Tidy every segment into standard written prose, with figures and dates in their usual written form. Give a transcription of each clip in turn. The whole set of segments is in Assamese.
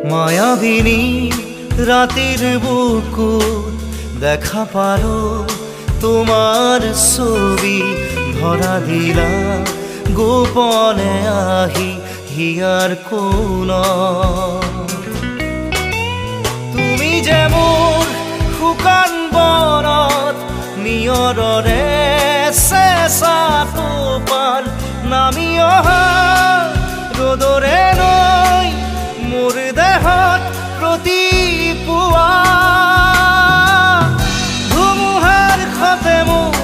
মায়াবিনী ৰাতেৰ বুকুত দেখা পালো তোমাৰ ছবি ধৰা দিলা গোপনে আহি হিয়াৰ কোন তুমি যে মোৰ শুকান বনত নিয়ৰৰে চেঁচা টোপাল নামি অহা ৰ'দৰে নৈ মোৰ দেহত প্ৰতিপুৱা ধুমুহাৰ খতে মোৰ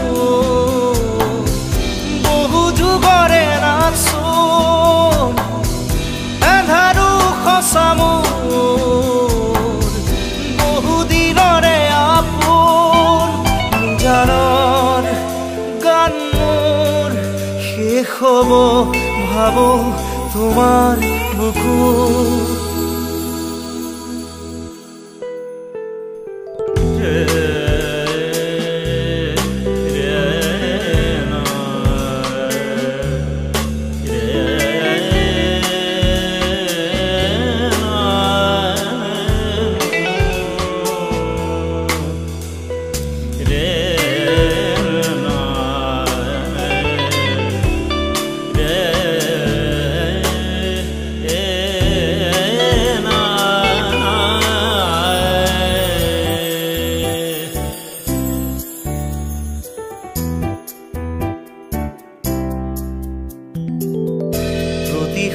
বহু যুগৰে নাচোন এন্ধাৰো সঁচা মোৰ বহু দিনৰে আপোন জানৰ গান মোৰ শেষ হ'ব ভাবো তোমাৰ বুকুত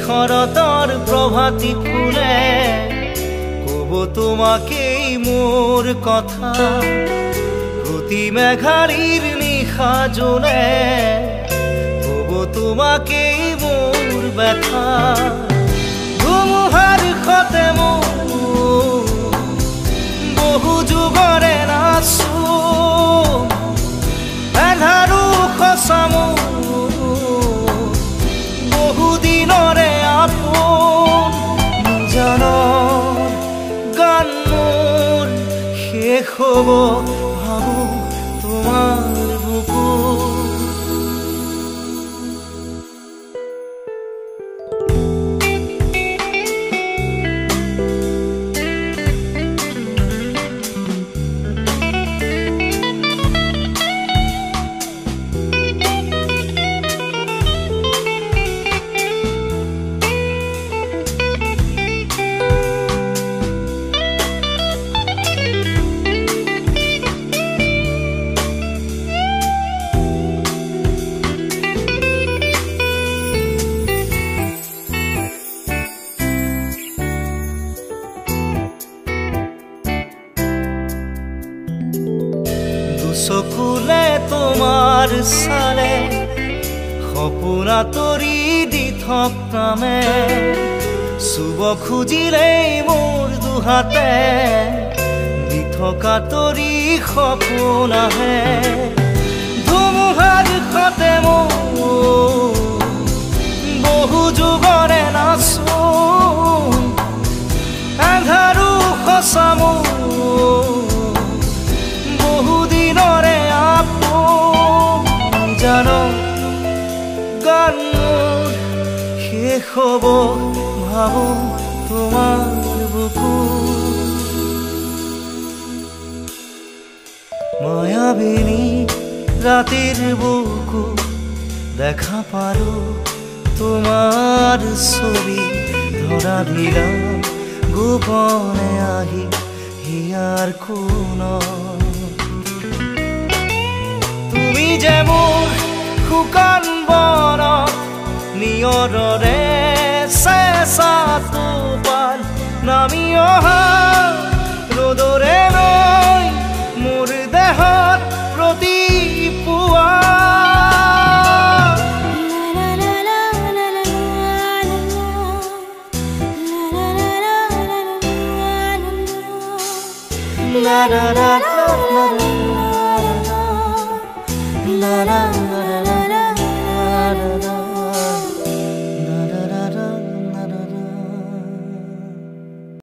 শৰতৰ প্ৰভাতী ফুলে কব তোমাকেই মোৰ কথা প্ৰতি মেঘাৰীৰ নিশা জোনে কব তোমাকেই মোৰ ব্যথা ধুমুহাৰ খতে মোৰ বহু যুগৰে নাচো এন্ধাৰো সঁচা বহু দিনৰে আপোন জানৰ গান মোৰ শেষ হ'ব ভাবো তোমাৰ বুকুত চকুলে তোমাৰ চালে সপোন আঁতৰি দি থকামে চুব খুজিলেই মোৰ দুহাতে দি থকা তৰি সপোন আহে ধুমুহাৰ খতে মোৰ বহু যুগৰে নাচোন এন্ধাৰো সঁচা বহু দিনৰে আপোন জানৰ গান মোৰ শেষ হ'ব ভাবো তোমাৰ বুকুত মায়াবিনী ৰাতেৰ বুকুত দেখা পালো তোমাৰ ছবি ধৰা দিলাম গোপনে আহি হিয়াৰ কোন তুমি যে মোৰ শুকান বনত নিয়ৰৰে চেঁচা টোপাল নামি অহা ৰ'দৰে নৈ মোৰ দেহত প্ৰতিপুৱা la la la la la la la la